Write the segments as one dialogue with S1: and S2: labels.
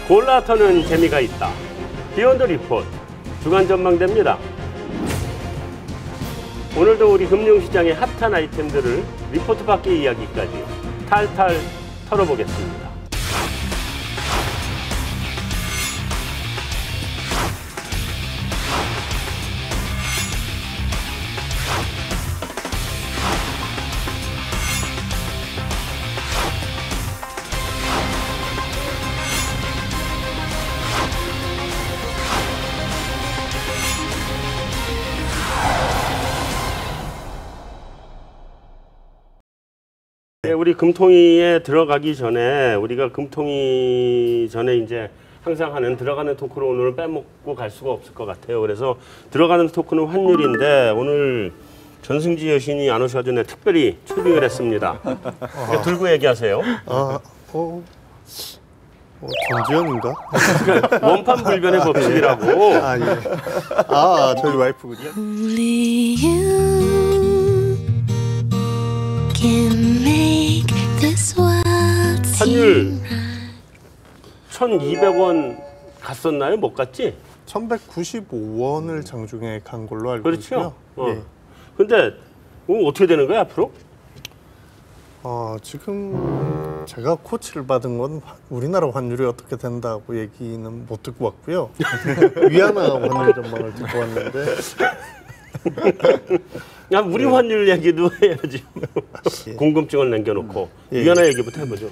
S1: 골라터는 재미가 있다. 비욘드 리포트 주간 전망대입니다. 오늘도 우리 금융시장의 핫한 아이템들을 리포트 밖의 이야기까지 탈탈 털어보겠습니다. 우리 금통위에 들어가기 전에 우리가 금통위 전에 이제 항상 하는 들어가는 토크로 오늘 빼먹고 갈 수가 없을 것 같아요. 그래서 들어가는 토크는 환율인데 오늘 전승지 여신이 안 오셔가지고 특별히 초빙을 했습니다. 들고 얘기하세요.
S2: 전지현인가?
S1: 그러니까 원판 불변의 법칙이라고.
S2: 아 예. 저희 와이프군요.
S3: Only you can make this world
S1: 환율
S3: seem right.
S1: 1,200원 갔었나요? 못 갔지?
S2: 1195원을 장중에 간 걸로 알고
S1: 그렇죠.
S2: 있고요. 예.
S1: 근데 어떻게 되는 거야 앞으로?
S2: 지금 제가 코치를 받은 건 우리나라 환율이 어떻게 된다고 얘기는 못 듣고 왔고요. 위안화 환율 전망을 듣고 왔는데
S1: 우리 환율 얘기도 해야지. 궁금증을 남겨놓고 위안화 얘기부터 해보죠.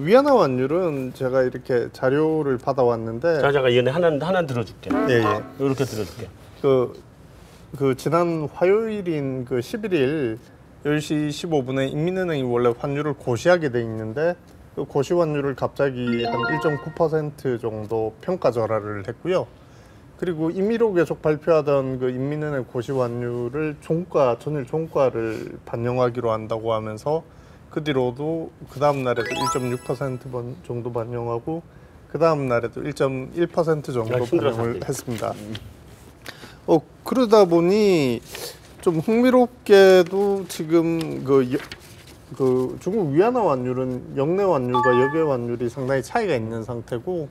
S2: 위안화 환율은 제가 이렇게 자료를 받아왔는데
S1: 잠깐 얘네 하나 들어줄게.
S2: 예.
S1: 이렇게 들어줄게.
S2: 그 지난 화요일인 그 11일 10시 15분에 인민은행이 원래 환율을 고시하게 돼 있는데 그 고시 환율을 갑자기 한 1.9% 정도 평가 절하를 했고요. 그리고 임의로 계속 발표하던 그 인민은행 고시 환율을 전일 종가를 반영하기로 한다고 하면서 그 뒤로도 그 다음 날에도 1.6% 정도 반영하고 그 다음 날에도 1.1% 정도 반영을 했습니다. 그러다 보니 좀 흥미롭게도 지금 그 중국 위안화 환율은 역내 환율과 역외 환율이 상당히 차이가 있는 상태고,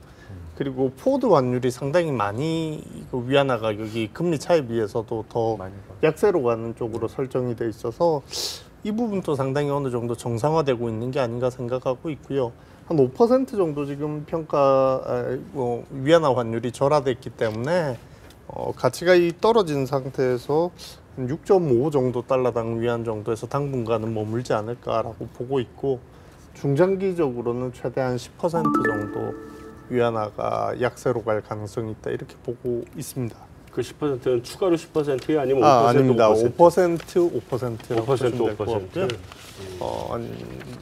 S2: 그리고 포워드 환율이 상당히 많이 그 위안화 가격이 금리 차에 비해서도 더 약세로 가는 쪽으로 설정이 돼 있어서 이 부분도 상당히 어느 정도 정상화되고 있는 게 아닌가 생각하고 있고요. 한 5% 정도 지금 위안화 환율이 절하됐기 때문에 가치가 떨어진 상태에서 6.5 정도 달러당 위안 정도에서 당분간은 머물지 않을까라고 보고 있고, 중장기적으로는 최대한 10% 정도 위안화가 약세로 갈 가능성이 있다 이렇게 보고 있습니다.
S1: 그 10%는 추가로 10%야 아니면 5%?
S2: 아닙니다. 5%라고
S1: 5%.
S2: 보시면 될 것 같고요.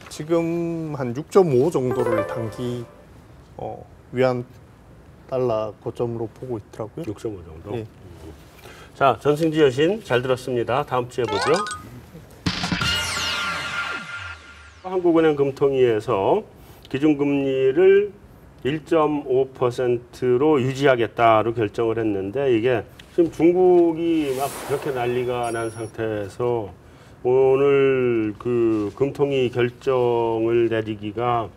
S2: 지금 한 6.5 정도를 단기 위안 달러 고점으로 보고 있더라고요.
S1: 6.5 정도.
S2: 예.
S1: 자, 전승지 여신 잘 들었습니다. 다음 주에 보죠. 한국은행 금통위에서 기준금리를 1.5%로 유지하겠다로 결정을 했는데, 이게 지금 중국이 막 그렇게 난리가 난 상태에서 오늘 그 금통위 결정을 내리기가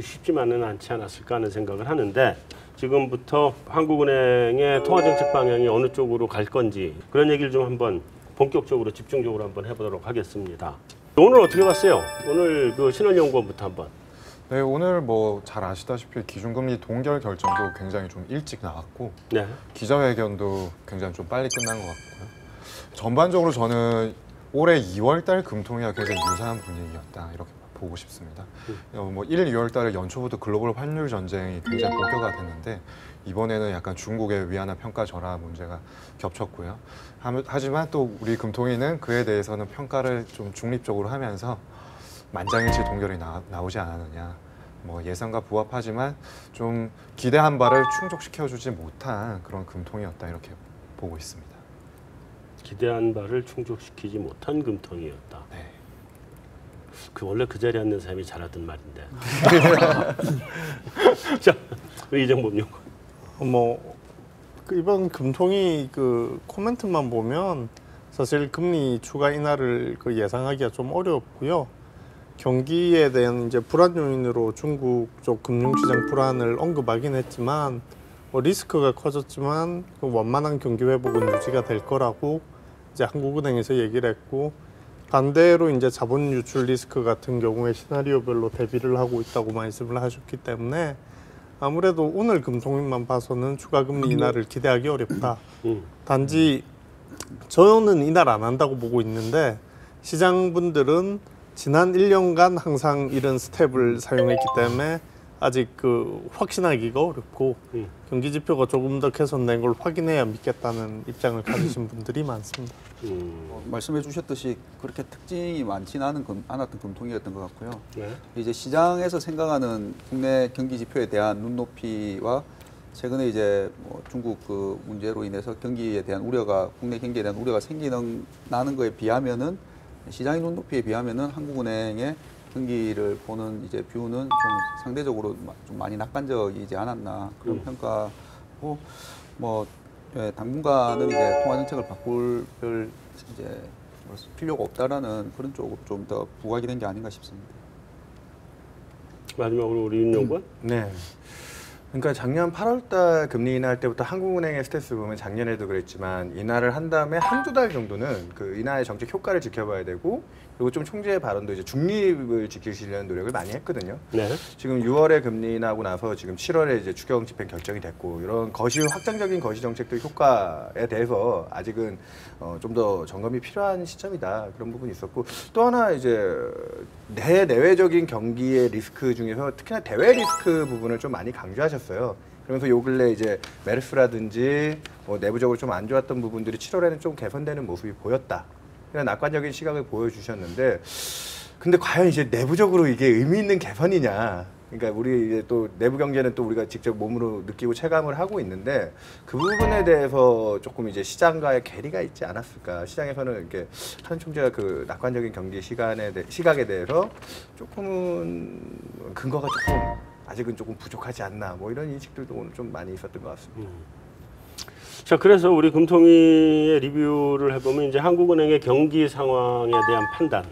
S1: 쉽지만은 않지 않았을까 하는 생각을 하는데, 지금부터 한국은행의 통화정책 방향이 어느 쪽으로 갈 건지 그런 얘기를 좀 한번 본격적으로 집중적으로 한번 해보도록 하겠습니다. 오늘 어떻게 봤어요? 오늘 그 신원연구원부터 한번.
S4: 네, 오늘 뭐 잘 아시다시피 기준금리 동결 결정도 굉장히 좀 일찍 나왔고,
S1: 네.
S4: 기자회견도 굉장히 좀 빨리 끝난 것 같고요. 전반적으로 저는 올해 2월달 금통위가 굉장히 유사한 분위기였다 이렇게 보고 싶습니다. 뭐 1, 2월 달에 연초부터 글로벌 환율 전쟁이 굉장히 본격화됐는데, 이번에는 약간 중국의 위안화 평가 절하 문제가 겹쳤고요. 하지만 또 우리 금통위는 그에 대해서는 평가를 좀 중립적으로 하면서 만장일치 동결이 나오지 않았느냐. 뭐 예상과 부합하지만 좀 기대한 바를 충족시켜주지 못한 그런 금통위였다 이렇게 보고 있습니다.
S1: 기대한 바를 충족시키지 못한 금통위였다.
S4: 네.
S1: 원래 그 자리에 앉는 사람이 잘하던 말인데. 자, 이정범님.
S2: 이번 금통위 그 코멘트만 보면 사실 금리 추가 인하를 예상하기가 좀 어렵고요. 경기에 대한 이제 불안 요인으로 중국 쪽 금융시장 불안을 언급하긴 했지만 리스크가 커졌지만 그 원만한 경기 회복은 유지가 될 거라고 이제 한국은행에서 얘기를 했고 반대로 이제 자본 유출 리스크 같은 경우에 시나리오별로 대비를 하고 있다고 말씀을 하셨기 때문에 아무래도 오늘 금통위만 봐서는 추가 금리 인하를 기대하기 어렵다. 단지 저는 인하를 안 한다고 보고 있는데 시장 분들은 지난 1년간 항상 이런 스텝을 사용했기 때문에 아직 그 확신하기가 어렵고 경기 지표가 조금 더 개선된 걸 확인해야 믿겠다는 입장을 가지신 분들이 많습니다.
S5: 말씀해 주셨듯이 그렇게 특징이 많지는 않았던 금통위였던 것 같고요.
S1: 네.
S5: 이제 시장에서 생각하는 국내 경기 지표에 대한 눈높이와 최근에 이제 뭐 중국 그 문제로 인해서 경기에 대한 우려가 국내 경기에 대한 우려가 나는 거에 비하면은 시장의 눈높이에 비하면은 한국은행의 경기를 보는 이제 뷰는 좀 상대적으로 좀 많이 낙관적이지 않았나 그런 평가고 뭐 예, 당분간은 이제 통화 정책을 바꿀 별 이제 필요가 없다라는 그런 쪽으로 좀 더 부각이 된 게 아닌가 싶습니다.
S1: 마지막으로 우리 윤영관.
S6: 네. 그러니까 작년 8월달 금리 인하할 때부터 한국은행의 스탠스 보면 작년에도 그랬지만 인하를 한 다음에 한두 달 정도는 그 인하의 정책 효과를 지켜봐야 되고 그리고 좀 총재의 발언도 이제 중립을 지키시려는 노력을 많이 했거든요.
S1: 네.
S6: 지금 6월에 금리 인하하고 나서 지금 7월에 이제 추경 집행 결정이 됐고 이런 확장적인 거시 정책들 효과에 대해서 아직은 좀 더 점검이 필요한 시점이다 그런 부분이 있었고 또 하나 이제 내외적인 경기의 리스크 중에서 특히나 대외 리스크 부분을 좀 많이 강조하셨어요. 그러면서 요 근래 이제 메르스라든지 뭐 내부적으로 좀 안 좋았던 부분들이 7월에는 좀 개선되는 모습이 보였다. 그런 낙관적인 시각을 보여주셨는데, 근데 과연 이제 내부적으로 이게 의미 있는 개선이냐? 그러니까 우리 이제 또 내부 경제는 또 우리가 직접 몸으로 느끼고 체감을 하고 있는데 그 부분에 대해서 조금 이제 시장과의 괴리가 있지 않았을까? 시장에서는 이렇게 한 총재가 그 낙관적인 경기 시각에 대해서 조금은 근거가 조금 아직은 조금 부족하지 않나? 뭐 이런 인식들도 오늘 좀 많이 있었던 것 같습니다.
S1: 자, 그래서 우리 금통위의 리뷰를 해보면 이제 한국은행의 경기 상황에 대한 판단.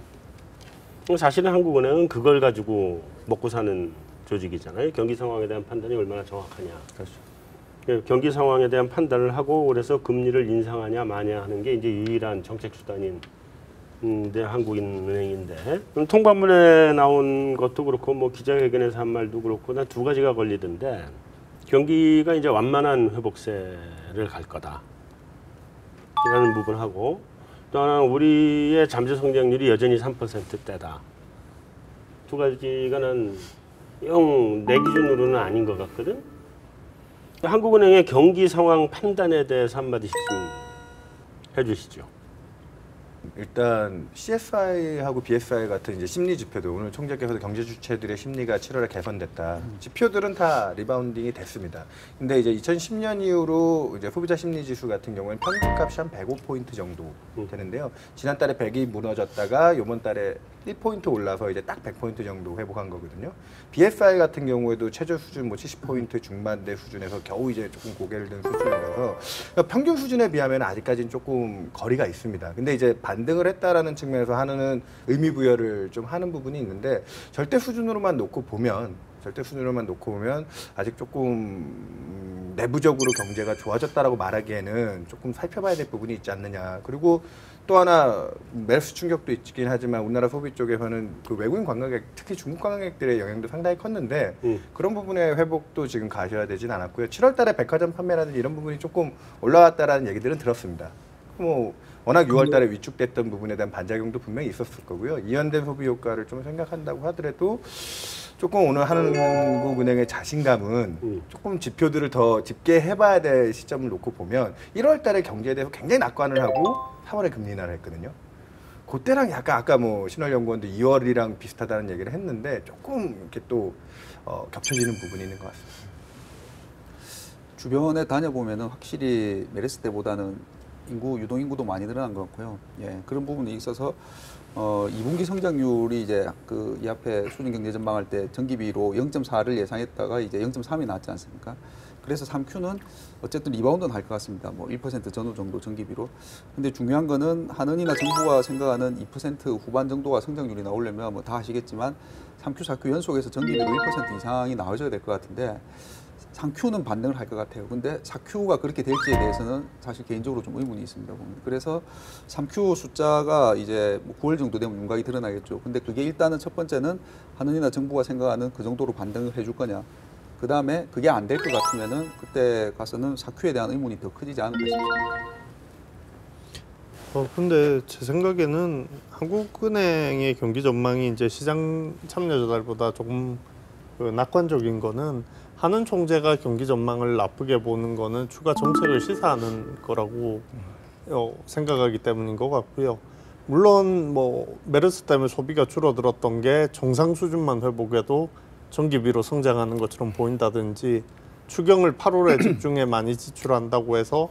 S1: 사실은 한국은행은 그걸 가지고 먹고 사는 조직이잖아요. 경기 상황에 대한 판단이 얼마나 정확하냐. 그렇죠. 경기 상황에 대한 판단을 하고 그래서 금리를 인상하냐 마냐 하는 게 이제 유일한 정책 수단인 한국은행인데 통관문에 나온 것도 그렇고 뭐 기자회견에서 한 말도 그렇고 난 두 가지가 걸리던데 경기가 이제 완만한 회복세를 갈 거다. 라는 부분하고 또 하나는 우리의 잠재 성장률이 여전히 3%대다. 두 가지가 난 영 내 기준으로는 아닌 것 같거든. 한국은행의 경기 상황 판단에 대해서 한마디씩 좀 해주시죠.
S6: 일단 CSI하고 BSI 같은 이제 심리 지표도 오늘 총재께서도 경제 주체들의 심리가 7월에 개선됐다. 지표들은 다 리바운딩이 됐습니다. 근데 이제 2010년 이후로 이제 소비자 심리 지수 같은 경우에는 평균값이 한 105포인트 정도 되는데요. 지난달에 100이 무너졌다가 이번 달에 1포인트 올라서 이제 딱 100포인트 정도 회복한 거거든요. BSI 같은 경우에도 최저 수준 뭐 70포인트 중반대 수준에서 겨우 이제 조금 고개를 든 수준이라서 그러니까 평균 수준에 비하면 아직까지는 조금 거리가 있습니다. 근데 이제 반등을 했다라는 측면에서 하는 의미 부여를 좀 하는 부분이 있는데 절대 수준으로만 놓고 보면 아직 조금 내부적으로 경제가 좋아졌다라고 말하기에는 조금 살펴봐야 될 부분이 있지 않느냐. 그리고 또 하나 메르스 충격도 있긴 하지만 우리나라 소비 쪽에서는 그 외국인 관광객, 특히 중국 관광객들의 영향도 상당히 컸는데 그런 부분의 회복도 지금 가셔야 되진 않았고요. 7월달에 백화점 판매라든지 이런 부분이 조금 올라왔다라는 얘기들은 들었습니다. 뭐 워낙 6월달에 위축됐던 부분에 대한 반작용도 분명히 있었을 거고요. 이연된 소비 효과를 좀 생각한다고 하더라도 조금 오늘 한국은행의 자신감은 조금 지표들을 더 짙게 해봐야 될 시점을 놓고 보면 1월달에 경제에 대해서 굉장히 낙관을 하고 3월에 금리 인하를 했거든요. 그때랑 약간 아까 뭐 신월연구원도 2월이랑 비슷하다는 얘기를 했는데 조금 이렇게 또 겹쳐지는 부분이 있는 것 같습니다.
S5: 주변에 다녀보면은 확실히 메르스 때보다는 유동 인구도 많이 늘어난 것 같고요. 예, 그런 부분이 있어서 2분기 성장률이 이제 그 이 앞에 수준 경제 전망할 때 전기비로 0.4를 예상했다가 이제 0.3이 나왔지 않습니까? 그래서 3Q는 어쨌든 리바운드는 할 것 같습니다. 뭐 1% 전후 정도 전기비로. 근데 중요한 거는 한은이나 정부가 생각하는 2% 후반 정도가 성장률이 나오려면 뭐 다 아시겠지만 3Q, 4Q 연속해서 전기비로 1% 이상이 나와줘야 될 것 같은데 3Q는 반등을 할 것 같아요. 근데 4Q가 그렇게 될지에 대해서는 사실 개인적으로 좀 의문이 있습니다. 보면. 그래서 3Q 숫자가 이제 뭐 9월 정도 되면 윤곽이 드러나겠죠. 근데 그게 일단은 첫 번째는 한은이나 정부가 생각하는 그 정도로 반등을 해줄 거냐. 그 다음에 그게 안 될 것 같으면은 그때 가서는 4Q에 대한 의문이 더 커지지 않을까 싶습니다.
S2: 근데 제 생각에는 한국은행의 경기 전망이 이제 시장 참여자들보다 조금 낙관적인 거는 한은 총재가 경기 전망을 나쁘게 보는 거는 추가 정책을 시사하는 거라고 생각하기 때문인 것 같고요. 물론 뭐 메르스 때문에 소비가 줄어들었던 게 정상 수준만 회복해도 전기비로 성장하는 것처럼 보인다든지 추경을 8월에 집중해 많이 지출한다고 해서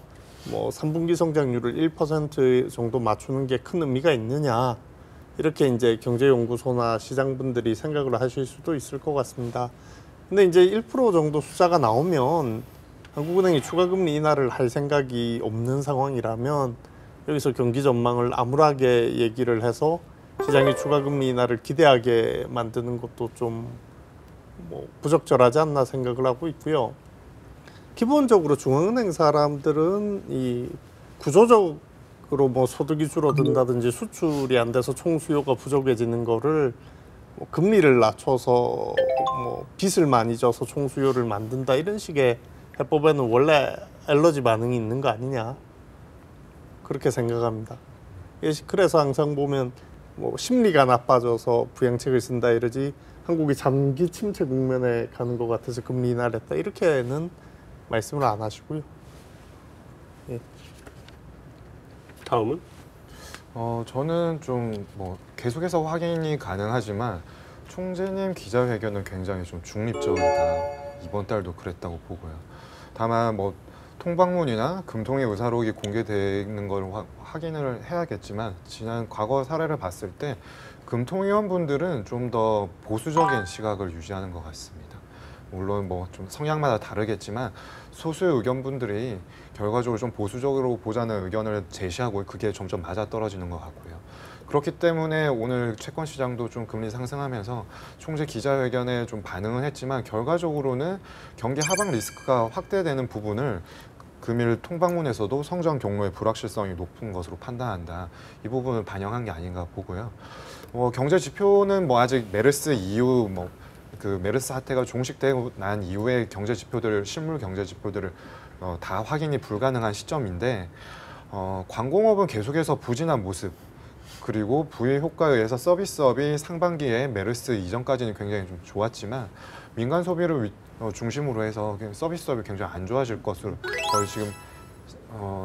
S2: 뭐 3분기 성장률을 1% 정도 맞추는 게 큰 의미가 있느냐 이렇게 이제 경제연구소나 시장분들이 생각을 하실 수도 있을 것 같습니다. 근데 이제 1% 정도 숫자가 나오면 한국은행이 추가금리 인하를 할 생각이 없는 상황이라면 여기서 경기 전망을 암울하게 얘기를 해서 시장이 추가금리 인하를 기대하게 만드는 것도 좀 뭐 부적절하지 않나 생각을 하고 있고요. 기본적으로 중앙은행 사람들은 이 구조적으로 뭐 소득이 줄어든다든지 수출이 안 돼서 총수요가 부족해지는 거를 뭐 금리를 낮춰서 뭐 빚을 많이 져서 총수요를 만든다 이런 식의 해법에는 원래 알러지 반응이 있는 거 아니냐 그렇게 생각합니다. 그래서 항상 보면 뭐 심리가 나빠져서 부양책을 쓴다 이러지 한국이 장기 침체 국면에 가는 것 같아서 금리 인하를 했다 이렇게는 말씀을 안 하시고요. 예.
S1: 다음은?
S4: 저는 좀 뭐 계속해서 확인이 가능하지만 총재님 기자회견은 굉장히 좀 중립적이다. 이번 달도 그랬다고 보고요. 다만 뭐 통방문이나 금통위 의사록이 공개되는 걸 확인을 해야겠지만 지난 과거 사례를 봤을 때 금통위원분들은 좀 더 보수적인 시각을 유지하는 것 같습니다. 물론 뭐 좀 성향마다 다르겠지만 소수의 의견분들이 결과적으로 좀 보수적으로 보자는 의견을 제시하고 그게 점점 맞아떨어지는 것 같고요. 그렇기 때문에 오늘 채권 시장도 좀 금리 상승하면서 총재 기자회견에 좀 반응은 했지만 결과적으로는 경기 하방 리스크가 확대되는 부분을 금일 통방문에서도 성장 경로의 불확실성이 높은 것으로 판단한다. 이 부분을 반영한 게 아닌가 보고요. 경제 지표는 뭐 아직 메르스 이후 그 메르스 사태가 종식되고 난 이후에 경제 지표들, 실물 경제 지표들을 다 확인이 불가능한 시점인데 광공업은 계속해서 부진한 모습 그리고 부의 효과에 의해서 서비스업이 상반기에 메르스 이전까지는 굉장히 좀 좋았지만 민간 소비를 중심으로 해서 서비스업이 굉장히 안 좋아질 것으로 거의 지금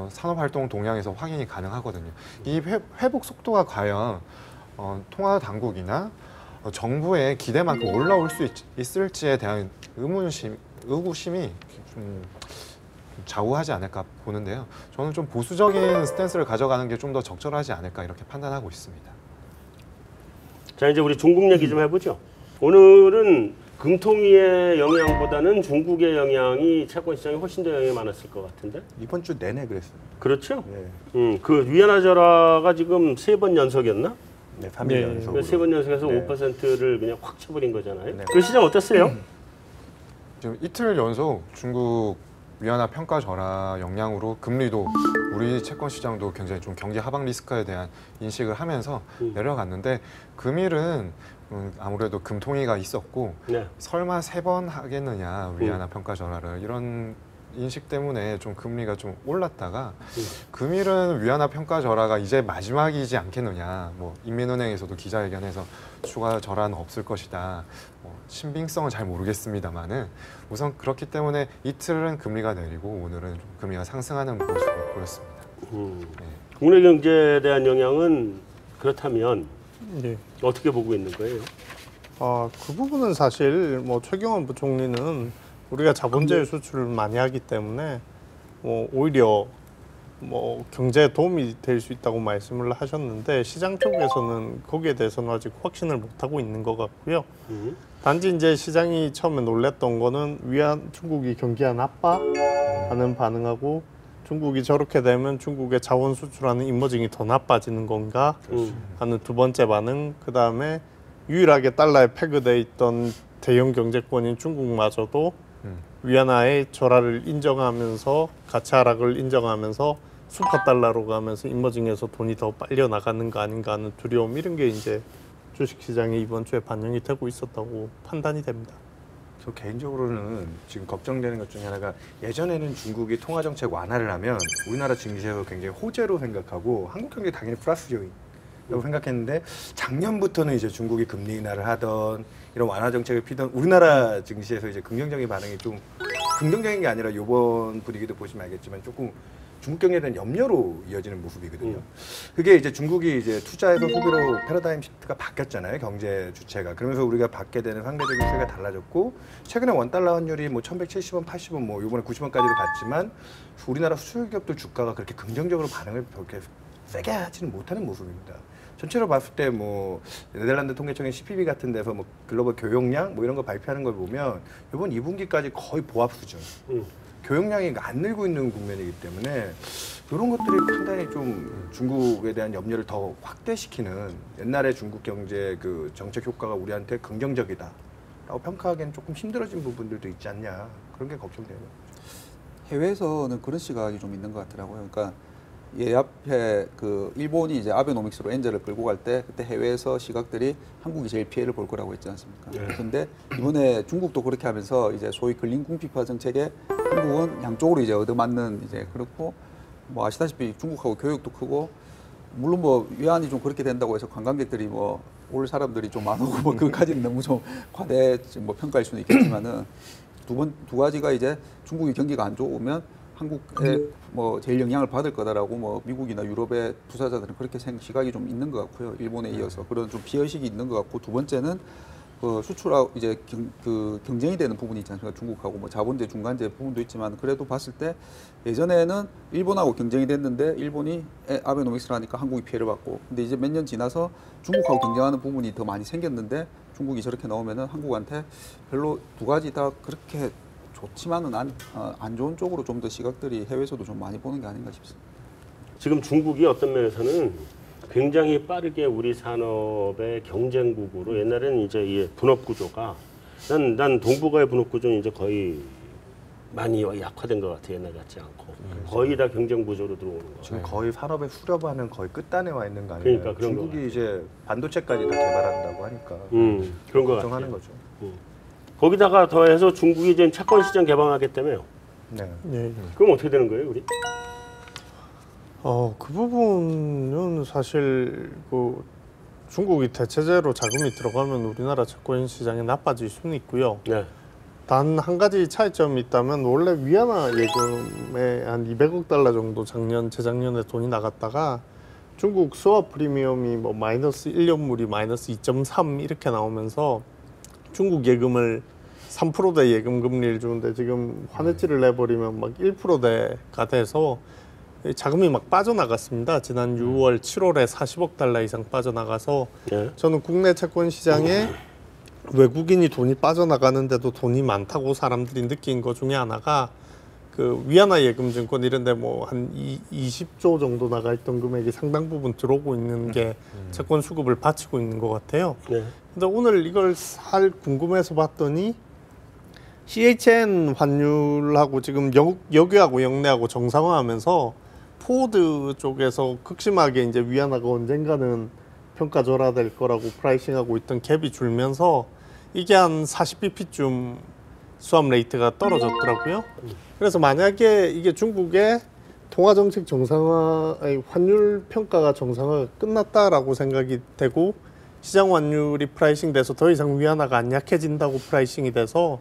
S4: 산업활동 동향에서 확인이 가능하거든요. 이 회복 속도가 과연 통화 당국이나 정부의 기대만큼 올라올 수 있을지에 대한 의구심이 좀 좌우하지 않을까 보는데요. 저는 좀 보수적인 스탠스를 가져가는 게 좀 더 적절하지 않을까 이렇게 판단하고 있습니다.
S1: 자, 이제 우리 중국 얘기 좀 해보죠. 오늘은 금통위의 영향보다는 중국의 영향이 채권 시장에 훨씬 더 영향이 많았을 것 같은데?
S6: 이번 주 내내 그랬어요.
S1: 그렇죠?
S6: 네,
S1: 그 위안화절하가 지금 3번 연속이었나?
S6: 네 3일
S2: 네.
S6: 연속으로.
S1: 3번 연속해서
S6: 네.
S1: 5%를 그냥 확 쳐버린 거잖아요.
S6: 네.
S1: 그 시장 어땠어요?
S4: 지금 이틀 연속 중국 위안화 평가 절하 영향으로 금리도 우리 채권 시장도 굉장히 좀 경기 하방 리스크에 대한 인식을 하면서 내려갔는데 금일은 아무래도 금통위가 있었고
S1: 네.
S4: 설마 3번 하겠느냐 위안화 평가 절하를 이런 인식 때문에 좀 금리가 좀 올랐다가 금일은 위안화 평가 절하가 이제 마지막이지 않겠느냐 뭐 인민은행에서도 기자회견에서 추가 절하는 없을 것이다 신빙성은 잘 모르겠습니다만은 우선 그렇기 때문에 이틀은 금리가 내리고 오늘은 좀 금리가 상승하는 모습을 보였습니다. 네.
S1: 국내 경제에 대한 영향은 그렇다면
S2: 네.
S1: 어떻게 보고 있는 거예요?
S2: 그 부분은 사실 뭐 최경환 부총리는 우리가 자본주의 수출을 많이 하기 때문에 오히려 뭐 경제에 도움이 될 수 있다고 말씀을 하셨는데 시장 쪽에서는 거기에 대해서는 아직 확신을 못 하고 있는 것 같고요. 단지 이제 시장이 처음에 놀랬던 거는 중국이 경기가 나빠 하는 반응하고 중국이 저렇게 되면 중국의 자원 수출하는 이머징이 더 나빠지는 건가 하는 두 번째 반응. 그 다음에 유일하게 달러에 패그돼 있던 대형 경제권인 중국마저도 위안화의 절하를 인정하면서 가치 하락을 인정하면서 슈퍼 달러로 가면서 이머징에서 돈이 더 빨려 나가는 거 아닌가 하는 두려움 이런 게 이제 주식시장에 이번 주에 반영이 되고 있었다고 판단이 됩니다.
S6: 저 개인적으로는 지금 걱정되는 것 중에 하나가 예전에는 중국이 통화정책 완화를 하면 우리나라 증시에서 굉장히 호재로 생각하고 한국 경제 당연히 플러스 요인이라고 생각했는데 작년부터는 이제 중국이 금리 인하를 하던 이런 완화 정책을 피던 우리나라 증시에서 이제 긍정적인 반응이 좀 긍정적인 게 아니라 이번 분위기도 보시면 알겠지만 조금 중국 경제에 대한 염려로 이어지는 모습이거든요. 그게 이제 중국이 이제 투자에서 소비로 패러다임 시프트가 바뀌었잖아요. 경제 주체가. 그러면서 우리가 받게 되는 상대적인 수혜가 달라졌고 최근에 원달러 환율이 뭐 1170원, 80원, 뭐 이번에 90원까지도 갔지만 우리나라 수출 기업들 주가가 그렇게 긍정적으로 반응을 그렇게 세게 하지는 못하는 모습입니다. 전체로 봤을 때 뭐 네덜란드 통계청의 CPB 같은 데서 뭐 글로벌 교역량 뭐 이런 거 발표하는 걸 보면 이번 2분기까지 거의 보합 수준. 교역량이 안 늘고 있는 국면이기 때문에 이런 것들이 상당히 좀 중국에 대한 염려를 더 확대시키는 옛날에 중국 경제 그 정책 효과가 우리한테 긍정적이다라고 평가하기엔 조금 힘들어진 부분들도 있지 않냐 그런 게 걱정돼요.
S5: 해외에서는 그런 시각이 좀 있는 것 같더라고요. 그러니까 얘 앞에 그 일본이 이제 아베노믹스로 엔저를 끌고 갈 때 그때 해외에서 시각들이 한국이 제일 피해를 볼 거라고 했지 않습니까? 그런데 이번에 중국도 그렇게 하면서 이제 소위 근린 궁핍화 정책에 한국은 양쪽으로 이제 얻어맞는 이제 그렇고 뭐 아시다시피 중국하고 교역도 크고 물론 뭐 위안이 좀 그렇게 된다고 해서 관광객들이 뭐 올 사람들이 좀 안 오고 뭐 그까지는 너무 좀 과대 뭐 평가일 수는 있겠지만은 두 가지가 이제 중국이 경기가 안 좋으면 한국에 뭐 제일 영향을 받을 거다라고 뭐 미국이나 유럽의 투자자들은 그렇게 시각이 좀 있는 것 같고요. 일본에 이어서 그런 좀 비의식이 있는 것 같고 두 번째는 그 수출하고 이제 그 경쟁이 되는 부분이 있지 않습니까? 중국하고 뭐 자본재, 중간재 부분도 있지만 그래도 봤을 때 예전에는 일본하고 경쟁이 됐는데 일본이 아베노믹스를 하니까 한국이 피해를 받고 근데 이제 몇 년 지나서 중국하고 경쟁하는 부분이 더 많이 생겼는데 중국이 저렇게 나오면은 한국한테 별로 두 가지 다 그렇게 좋지만은 안 좋은 쪽으로 좀 더 시각들이 해외에서도 좀 많이 보는 게 아닌가 싶습니다.
S1: 지금 중국이 어떤 면에서는 굉장히 빠르게 우리 산업의 경쟁국으로 옛날에는 이제 이 분업 구조가 난 동북아의 분업 구조는 이제 거의 많이 약화된 것 같아요. 옛날 같지 않고 거의 다 경쟁 구조로 들어오는 거.
S6: 지금 거의 산업의 수렵하는 거의 끝단에 와 있는 거 아니에요?
S1: 그러니까 그런
S6: 중국이 이제 반도체까지 다 개발한다고 하니까
S1: 그런 거
S6: 걱정하는
S1: 같아요.
S6: 거죠.
S1: 거기다가 더해서 중국이 이제 채권 시장 개방하겠다며요.
S6: 네.
S2: 예.
S1: 그럼 어떻게 되는 거예요, 우리?
S2: 그 부분은 사실 그 중국이 대체제로 자금이 들어가면 우리나라 채권 시장이 나빠질 수는 있고요.
S1: 네.
S2: 단 한 가지 차이점이 있다면 원래 위안화 예금에 한 200억 달러 정도 재작년에 돈이 나갔다가 중국 스왑 프리미엄이 뭐 마이너스 1년물이 마이너스 2.3 이렇게 나오면서 중국 예금을 3%대 예금 금리를 주는데 지금 환해지를 내버리면 막 1%대가 돼서 자금이 막 빠져나갔습니다. 지난 6월, 7월에 40억 달러 이상 빠져나가서
S1: 네.
S2: 저는 국내 채권 시장에 외국인이 돈이 빠져나가는데도 돈이 많다고 사람들이 느낀 것 중에 하나가 그 위안화 예금 증권 이런데 뭐 한 20조 정도 나가 있던 금액이 상당 부분 들어오고 있는 게 채권 수급을 받치고 있는 것 같아요.
S1: 네.
S2: 근데 오늘 이걸 살 궁금해서 봤더니 CHN 환율하고 지금 역유하고 역내하고 정상화하면서 포워드 쪽에서 극심하게 이제 위안화가 언젠가는 평가 절하될 거라고 프라이싱하고 있던 갭이 줄면서 이게 한 40bp쯤 수합 레이트가 떨어졌더라고요. 그래서 만약에 이게 중국의 통화정책 정상화, 아니, 환율 평가가 정상화가 끝났다라고 생각이 되고 시장 환율이 프라이싱 돼서 더 이상 위안화가 안 약해진다고 프라이싱이 돼서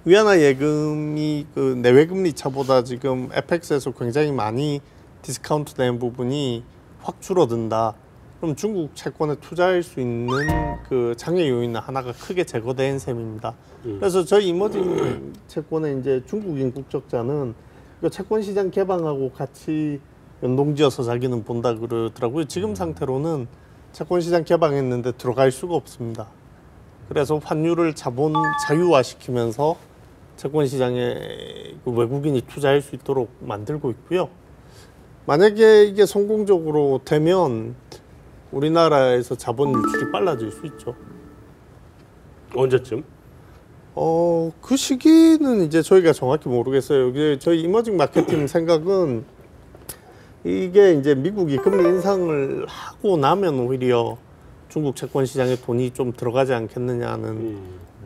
S2: 위안화 예금이 그 내외금리 차보다 지금 FX에서 굉장히 많이 디스카운트 된 부분이 확 줄어든다. 그럼 중국 채권에 투자할 수 있는 그 장애 요인 하나가 크게 제거된 셈입니다. 그래서 저희 이머징 채권의 이제 중국인 국적자는 그 채권 시장 개방하고 같이 연동지어서 자기는 본다 그러더라고요. 지금 상태로는 채권 시장 개방했는데 들어갈 수가 없습니다. 그래서 환율을 자본 자유화시키면서 채권 시장에 그 외국인이 투자할 수 있도록 만들고 있고요. 만약에 이게 성공적으로 되면 우리나라에서 자본 유출이 빨라질 수 있죠.
S1: 언제쯤?
S2: 그 시기는 이제 저희가 정확히 모르겠어요. 이게 저희 이머징 마케팅 생각은 이게 이제 미국이 금리 인상을 하고 나면 오히려 중국 채권 시장에 돈이 좀 들어가지 않겠느냐는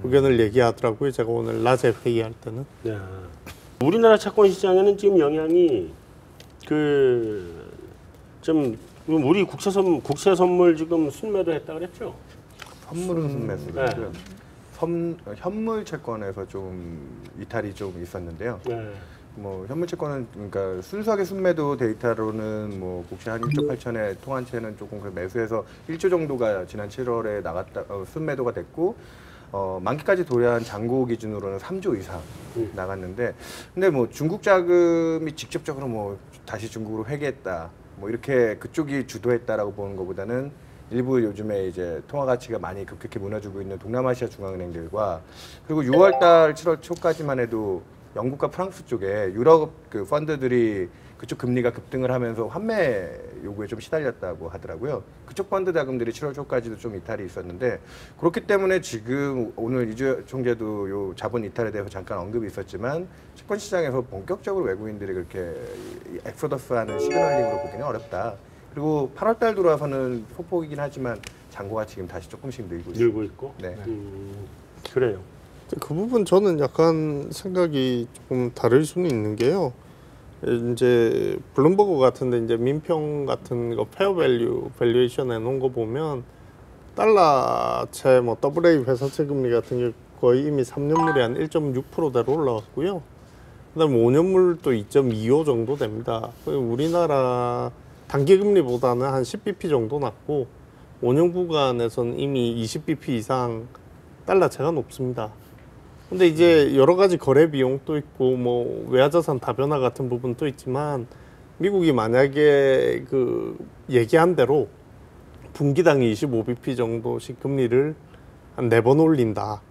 S2: 의견을 얘기하더라고요. 제가 오늘 낮에 회의할 때는.
S1: 네. 우리나라 채권 시장에는 지금 영향이 좀 우리 국채 선물 지금 순매도 했다 그랬죠?
S6: 선물은 순매수고요.
S1: 네.
S6: 현물 채권에서 좀 이탈이 좀 있었는데요.
S1: 네.
S6: 뭐 현물 채권은 그러니까 순수하게 순매도 데이터로는 뭐 국채 한 1조 8천에 통한채는 조금 그 매수해서 1조 정도가 지난 7월에 나갔다 순매도가 됐고 만기까지 도래한 잔고 기준으로는 3조 이상 나갔는데 근데 뭐 중국 자금이 직접적으로 뭐 다시 중국으로 회귀했다 뭐 이렇게 그쪽이 주도했다라고 보는 것보다는 일부 요즘에 이제 통화 가치가 많이 급격히 무너지고 있는 동남아시아 중앙은행들과 그리고 6월달 7월 초까지만 해도 영국과 프랑스 쪽에 유럽 그 펀드들이 그쪽 금리가 급등을 하면서 환매 요구에 좀 시달렸다고 하더라고요. 그쪽 펀드 자금들이 7월 초까지도 좀 이탈이 있었는데 그렇기 때문에 지금 오늘 이주 총재도 요 자본 이탈에 대해서 잠깐 언급이 있었지만 채권 시장에서 본격적으로 외국인들이 그렇게 엑소더스하는 시그널링으로 보기는 어렵다. 그리고 8월 달 들어와서는 소폭이긴 하지만 잔고가 지금 다시 조금씩 늘고
S1: 있고.
S6: 네.
S1: 그래요.
S2: 그 부분 저는 약간 생각이 조금 다를 수는 있는 게요. 이제 블룸버그 같은데 이제 민평 같은 거 페어 밸류에이션 해놓은 거 보면 달러채 뭐 AA 회사채 금리 같은 게 거의 이미 3년물이 한 1.6%대로 올라왔고요. 그다음에 5년물도 2.25 정도 됩니다. 우리나라 단기 금리보다는 한 10bp 정도 낮고 5년 구간에서는 이미 20bp 이상 달러채가 높습니다. 근데 이제 여러 가지 거래 비용도 있고 뭐 외화자산 다변화 같은 부분도 있지만 미국이 만약에 그 얘기한 대로 분기당 25bp 정도씩 금리를 한 4번 올린다.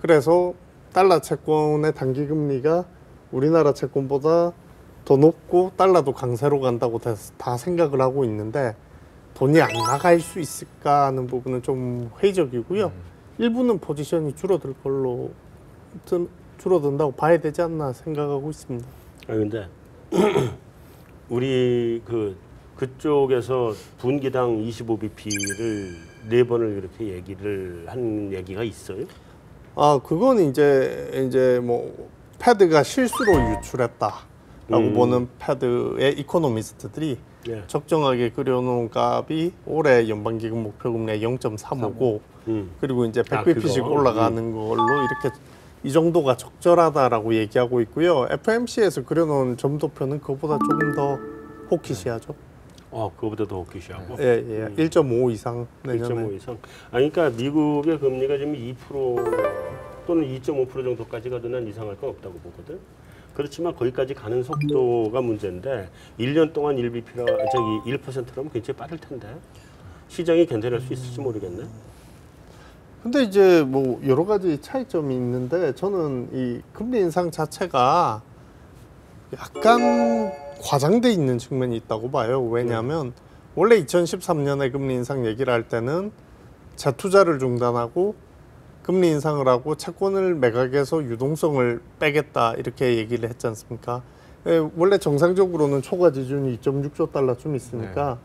S2: 그래서 달러 채권의 단기 금리가 우리나라 채권보다 더 높고 달러도 강세로 간다고 다 생각을 하고 있는데 돈이 안 나갈 수 있을까 하는 부분은 좀 회의적이고요. 일부는 포지션이 줄어든다고 봐야 되지 않나 생각하고 있습니다.
S1: 근데 우리 그쪽에서 분기당 25bp를 4번을 이렇게 얘기를 한 얘기가 있어요?
S2: 그건 이제 뭐 패드가 실수로 유출했다라고 보는 패드의 이코노미스트들이 적정하게 그려놓은 값이 올해 연방기금 목표금리 0.35고 그리고 이제 100bp씩 올라가는 걸로 이렇게 이 정도가 적절하다라고 얘기하고 있고요. FMC에서 그려놓은 점도표는 그거보다 조금 더 호키시하죠.
S1: 그거보다 더 호키시하고?
S2: 예. 1.5 이상 내년에.
S1: 1.5 이상. 그러니까 미국의 금리가 지금 2% 또는 2.5% 정도까지가 난 이상할 건 없다고 보거든. 그렇지만 거기까지 가는 속도가 문제인데 1년 동안 1%라면 굉장히 빠를 텐데 시장이 견뎌낼 수 있을지 모르겠네.
S2: 근데 이제 뭐 여러 가지 차이점이 있는데 저는 이 금리 인상 자체가 약간 과장돼 있는 측면이 있다고 봐요. 왜냐하면 원래 2013년에 금리 인상 얘기를 할 때는 재투자를 중단하고 금리 인상을 하고 채권을 매각해서 유동성을 빼겠다 이렇게 얘기를 했지 않습니까? 원래 정상적으로는 초과 지준이 2.6조 달러쯤 있으니까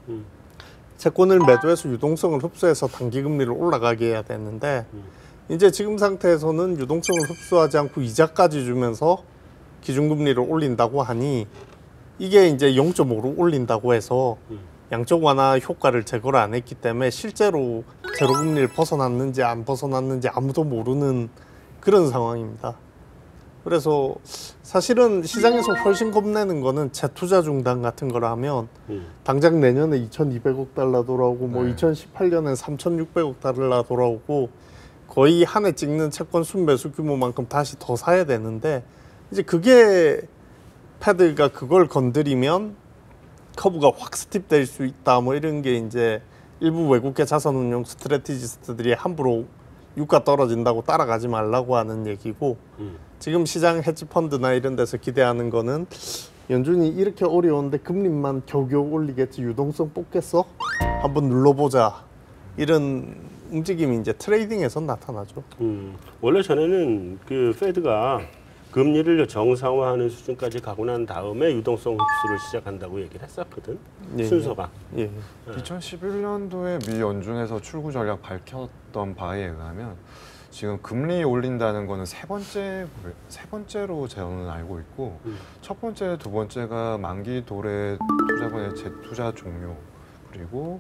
S2: 채권을 매도해서 유동성을 흡수해서 단기 금리를 올라가게 해야 되는데 이제 지금 상태에서는 유동성을 흡수하지 않고 이자까지 주면서 기준금리를 올린다고 하니 이게 이제 0.5로 올린다고 해서 양적 완화 효과를 제거를 안 했기 때문에 실제로 제로금리를 벗어났는지 안 벗어났는지 아무도 모르는 그런 상황입니다. 그래서 사실은 시장에서 훨씬 겁내는 거는 재투자 중단 같은 걸 하면 당장 내년에 2,200억 달러 돌아오고 뭐 2018년에 3,600억 달러 돌아오고 거의 한 해 찍는 채권 순매수 규모만큼 다시 더 사야 되는데 이제 그게 패드가 그걸 건드리면 커브가 확 스팁될 수 있다 뭐 이런 게 이제 일부 외국계 자산운용 스트래티지스트들이 함부로 유가 떨어진다고 따라가지 말라고 하는 얘기고 지금 시장 헤지펀드나 이런 데서 기대하는 거는 연준이 이렇게 어려운데 금리만 겨우겨우 올리겠지 유동성 뽑겠어? 한번 눌러보자 이런 움직임이 이제 트레이딩에서 나타나죠.
S1: 원래 전에는 그 페드가 금리를 정상화하는 수준까지 가고 난 다음에 유동성 흡수를 시작한다고 얘기를 했었거든.
S2: 예,
S1: 순서가.
S2: 예.
S4: 2011년도에 미 연준에서 출구 전략 밝혔던 바에 의하면 지금 금리 올린다는 거는 세 번째로 저는 알고 있고 첫 번째, 두 번째가 만기 도래 투자본의 재투자 종료 그리고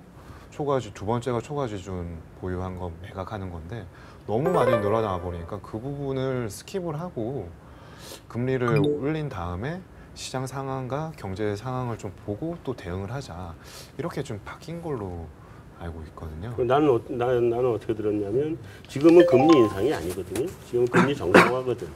S4: 초과지 두 번째가 초과지준 보유한 거 매각하는 건데 너무 많이 늘어나 보니까 그 부분을 스킵을 하고 금리를 올린 다음에 시장 상황과 경제 상황을 좀 보고 또 대응을 하자 이렇게 좀 바뀐 걸로 알고 있거든요.
S1: 나는 어떻게 들었냐면 지금은 금리 인상이 아니거든요. 지금은 금리 정상화거든.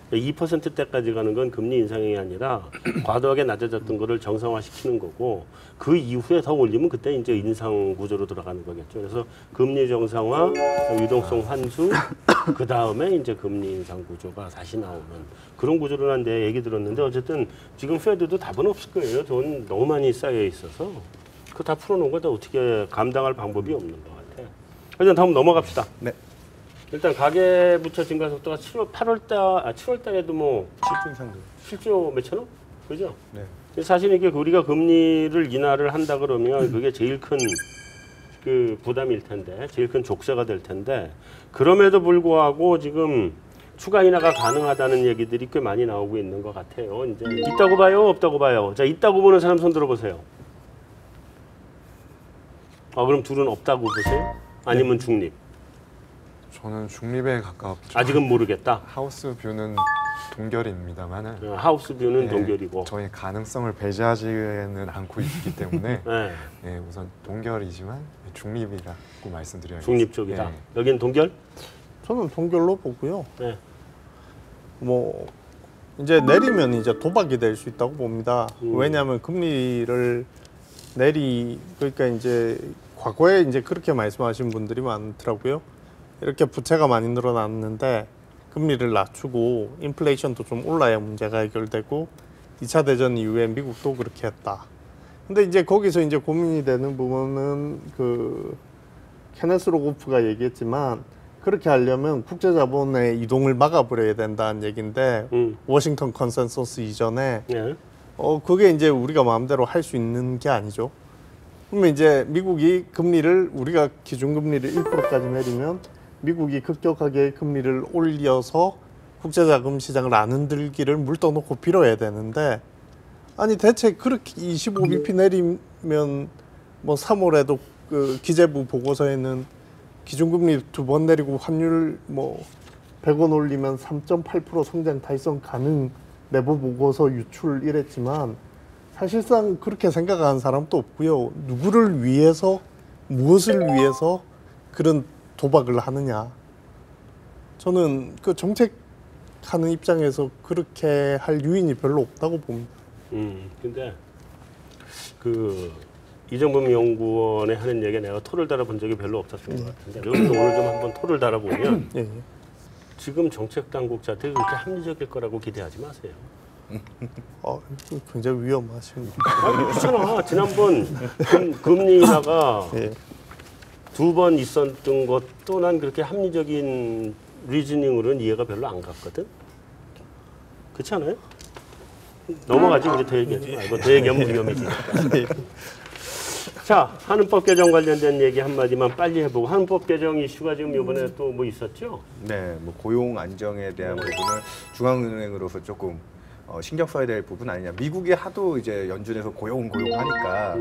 S1: 2%대까지 가는 건 금리 인상이 아니라 과도하게 낮아졌던 거를 정상화시키는 거고 그 이후에 더 올리면 그때 이제 인상 구조로 들어가는 거겠죠. 그래서 금리 정상화, 유동성 환수, 그 다음에 이제 금리 인상 구조가 다시 나오는 그런 구조로 난 내 얘기 들었는데 어쨌든 지금 페드도 답은 없을 거예요. 돈 너무 많이 쌓여 있어서 그거 다 풀어놓은 거 다 어떻게 감당할 방법이 없는 것 같아. 일단 다음 넘어갑시다.
S6: 네.
S1: 일단 가계부채 증가 속도가 7월 달에도 뭐
S6: 7조 이상 돼.
S1: 7조 몇천억? 그죠?
S6: 네.
S1: 사실 이게 우리가 금리를 인하를 한다 그러면 그게 제일 큰 그 부담일 텐데, 제일 큰 족쇄가 될 텐데, 그럼에도 불구하고 지금 추가 인하가 가능하다는 얘기들이 꽤 많이 나오고 있는 것 같아요. 이제 있다고 봐요, 없다고 봐요. 자, 있다고 보는 사람 손 들어보세요. 그럼 둘은 없다고 보세요? 아니면 중립?
S4: 저는 중립에 가깝죠.
S1: 아직은 모르겠다.
S4: 하우스 뷰는 동결입니다만은
S1: 하우스 뷰는
S4: 네,
S1: 동결이고.
S4: 저희 가능성을 배제하지는 않고 있기 때문에
S1: 네.
S4: 네, 우선 동결이지만 중립이라고 말씀드려야겠습니다.
S1: 중립 쪽이다.
S4: 네.
S1: 여기는 동결?
S2: 저는 동결로 보고요.
S1: 네.
S2: 뭐 이제 내리면 이제 도박이 될 수 있다고 봅니다. 왜냐하면 금리를 그러니까 이제 과거에 이제 그렇게 말씀하신 분들이 많더라고요. 이렇게 부채가 많이 늘어났는데 금리를 낮추고 인플레이션도 좀 올라야 문제가 해결되고 2차 대전 이후에 미국도 그렇게 했다. 근데 이제 거기서 이제 고민이 되는 부분은 그 케네스 로고프가 얘기했지만 그렇게 하려면 국제 자본의 이동을 막아버려야 된다는 얘기인데 워싱턴 컨센서스 이전에
S1: 네.
S2: 그게 이제 우리가 마음대로 할 수 있는 게 아니죠. 그러면 이제 미국이 금리를 우리가 기준금리를 1%까지 내리면 미국이 급격하게 금리를 올려서 국제자금 시장을 안 흔들기를 물 떠놓고 빌어야 되는데 아니 대체 그렇게 25bp 내리면 뭐 3월에도 그 기재부 보고서에는 기준금리 2번 내리고 환율 뭐 100원 올리면 3.8% 성장 달성 가능 내부 보고서 유출 이랬지만 사실상 그렇게 생각하는 사람도 없고요. 누구를 위해서 무엇을 위해서 그런 도박을 하느냐. 저는 그 정책하는 입장에서 그렇게 할 유인이 별로 없다고 봅니다.
S1: 근데 그 이정범 연구원에 하는 얘기에 내가 토를 달아본 적이 별로 없었던 것 같은데 여기서 오늘 좀 한번 토를 달아보면
S2: 예, 예.
S1: 지금 정책 당국자들이 그렇게 합리적일 거라고 기대하지 마세요.
S2: 굉장히 위험하십니다.
S1: 아니 그렇잖아. 지난번 금리 인하가
S2: 예.
S1: 2번 있었던 것도 난 그렇게 합리적인 리즈닝으로는 이해가 별로 안 갔거든. 그렇지 않아요? 넘어가지. 우리 더 얘기하지 말고 더 얘기하면 위험해지니까. 자, 한은법 개정 관련된 얘기 한마디만 빨리 해보고 한은법 개정 이슈가 지금 이번에 또 뭐 있었죠?
S6: 네, 뭐 고용 안정에 대한 부분을 중앙은행으로서 조금 신경 써야 될 부분 아니냐. 미국이 하도 이제 연준에서 고용 하니까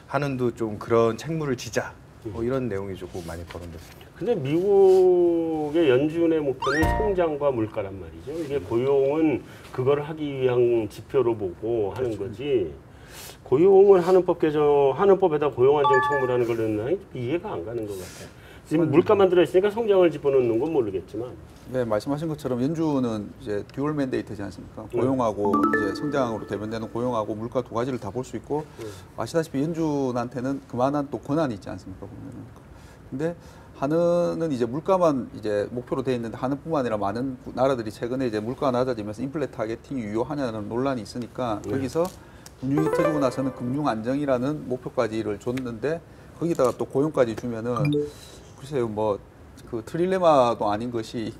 S6: 한은도 좀 그런 책무를 지자. 뭐 이런 내용이 조금 많이 거론됐습니다.
S1: 근데 미국의 연준의 목표는 성장과 물가란 말이죠. 이게 고용은 그걸 하기 위한 지표로 보고 하는 거지. 고용을 한은법에다 고용 안정 책무라는 걸 넣는 게 이해가 안 가는 것 같아요. 지금 물가만 들어있으니까 성장을 집어넣는 건 모르겠지만.
S5: 네, 말씀하신 것처럼 연준은 이제 듀얼 맨데이트지 않습니까? 고용하고 이제 성장으로 대변되는 고용하고 물가 두 가지를 다 볼 수 있고 아시다시피 연준한테는 그만한 또 권한이 있지 않습니까? 보면은. 근데 한은은 이제 물가만 이제 목표로 돼 있는데 한은뿐만 아니라 많은 나라들이 최근에 이제 물가가 낮아지면서 인플레 타겟팅이 유효하냐는 논란이 있으니까 거기서 금융이 터지고 나서는 금융 안정이라는 목표까지를 줬는데 거기다가 또 고용까지 주면은 글쎄요 뭐 그 트릴레마도 아닌 것이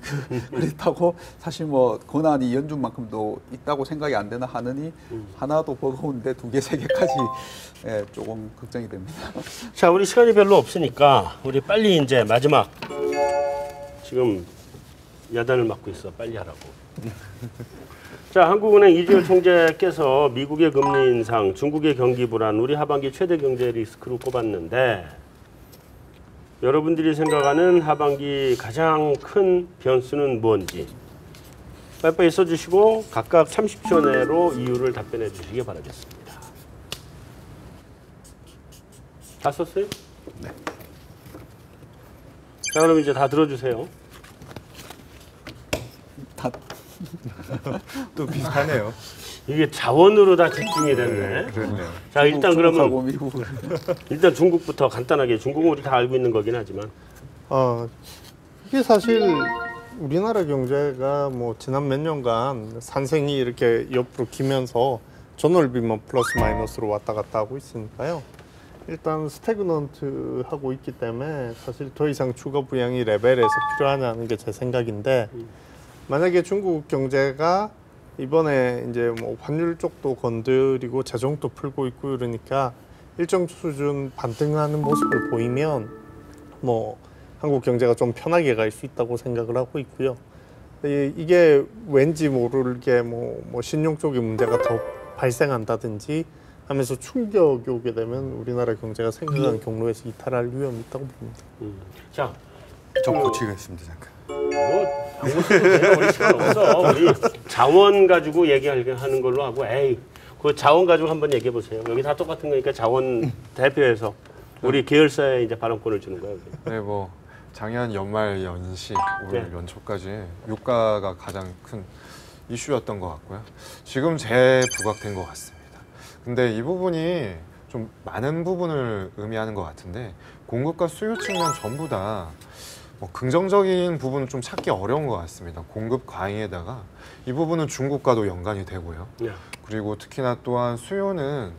S5: 그렇다고 사실 뭐 권한이 연준만큼도 있다고 생각이 안 되는 한은이 하나도 버거운데 두 개, 세 개까지 예, 조금 걱정이 됩니다.
S1: 자, 우리 시간이 별로 없으니까 우리 빨리 이제 마지막 지금 야단을 맞고 있어. 빨리 하라고. 자, 한국은행 이주열 총재께서 미국의 금리 인상, 중국의 경기 불안, 우리 하반기 최대 경제 리스크로 꼽았는데 여러분들이 생각하는 하반기 가장 큰 변수는 뭔지 빨리빨리 써주시고 각각 30초 내로 이유를 답변해 주시기 바라겠습니다. 다 썼어요? 네. 자, 그럼 이제 다 들어주세요.
S5: 다
S6: 또 비슷하네요.
S1: 이게 자원으로 다 집중이 됐네.
S6: 그렇네요.
S1: 자, 일단 그러면
S5: 중국하고 미국을
S1: 일단 중국부터 간단하게. 중국은 우리 다 알고 있는 거긴 하지만.
S2: 이게 사실 우리나라 경제가 뭐 지난 몇 년간 산생이 이렇게 옆으로 기면서 전월비만 플러스 마이너스로 왔다 갔다 하고 있으니까요. 일단 스태그넌트 하고 있기 때문에 사실 더 이상 추가 부양이 레벨에서 필요하냐는 게 제 생각인데 만약에 중국 경제가 이번에 이제 뭐 환율 쪽도 건드리고 재정도 풀고 있고 이러니까 일정 수준 반등하는 모습을 보이면 뭐 한국 경제가 좀 편하게 갈 수 있다고 생각을 하고 있고요. 이게 왠지 모르게 뭐 신용 쪽에 문제가 더 발생한다든지 하면서 충격이 오게 되면 우리나라 경제가 생각한 경로에서 이탈할 위험이 있다고 봅니다.
S6: 자, 저 고치겠습니다 잠깐.
S1: 우리 시간 없어. 우리 자원 가지고 얘기하는 걸로 하고, 그 자원 가지고 한번 얘기해 보세요. 여기 다 똑같은 거니까 자원 대표해서 우리 계열사에 이제 발언권을 주는 거예요.
S4: 네, 뭐 작년 연말 연시 올
S1: 네.
S4: 연초까지 유가가 가장 큰 이슈였던 것 같고요. 지금 재부각된 것 같습니다. 근데 이 부분이 좀 많은 부분을 의미하는 것 같은데 공급과 수요 측면 전부 다 뭐 긍정적인 부분은 좀 찾기 어려운 것 같습니다. 공급 과잉에다가 이 부분은 중국과도 연관이 되고요.
S1: 네.
S4: 그리고 특히나 또한 수요는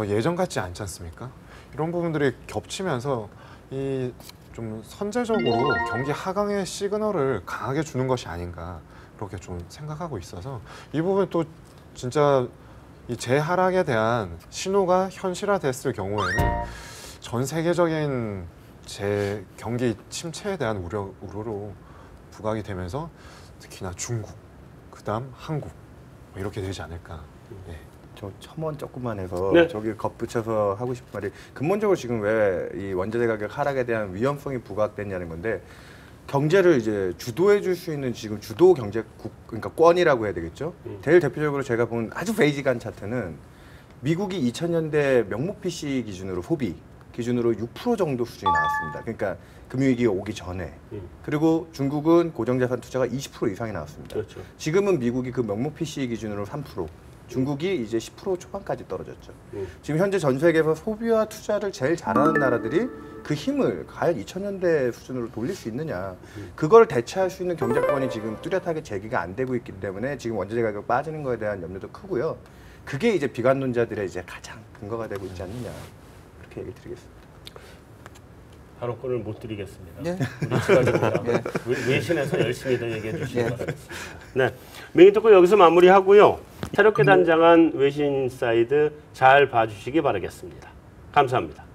S4: 예전 같지 않지 않습니까? 이런 부분들이 겹치면서 이 좀 선제적으로 경기 하강의 시그널을 강하게 주는 것이 아닌가 그렇게 좀 생각하고 있어서 이 부분 또 진짜 이 재하락에 대한 신호가 현실화됐을 경우에는 전 세계적인 제 경기 침체에 대한 우려로 부각이 되면서 특히나 중국, 그다음 한국 뭐 이렇게 되지 않을까. 네.
S6: 저 첨언 조금만 해서
S1: 네.
S6: 저기 덧붙여서 하고 싶은 말이 근본적으로 지금 왜 이 원자재 가격 하락에 대한 위험성이 부각됐냐는 건데 경제를 이제 주도해 줄 수 있는 지금 주도 경제국 그러니까 권이라고 해야 되겠죠. 제일 대표적으로 제가 본 아주 베이직한 차트는 미국이 2000년대 명목 PC 기준으로 소비 기준으로 6% 정도 수준이 나왔습니다. 그러니까 금융위기가 오기 전에. 그리고 중국은 고정자산 투자가 20% 이상이 나왔습니다.
S1: 그렇죠.
S6: 지금은 미국이 그 명목 PC 기준으로 3%, 중국이 이제 10% 초반까지 떨어졌죠. 지금 현재 전 세계에서 소비와 투자를 제일 잘하는 나라들이 그 힘을 과연 2000년대 수준으로 돌릴 수 있느냐. 그걸 대체할 수 있는 경제권이 지금 뚜렷하게 제기가 안 되고 있기 때문에 지금 원자재 가격 빠지는 거에 대한 염려도 크고요. 그게 이제 비관론자들의 이제 가장 근거가 되고 있지 않느냐. 그렇게 얘기 드리겠습니다.
S1: 발언권을 못 드리겠습니다.
S5: 네.
S1: 우리 시간입니다.
S5: 네.
S1: 외신에서 열심히 더 얘기해 주시기
S5: 네.
S1: 바라겠습니다. 네, 명의 듣고 여기서 마무리하고요. 새롭게 단장한 외신 사이드 잘 봐주시기 바라겠습니다. 감사합니다.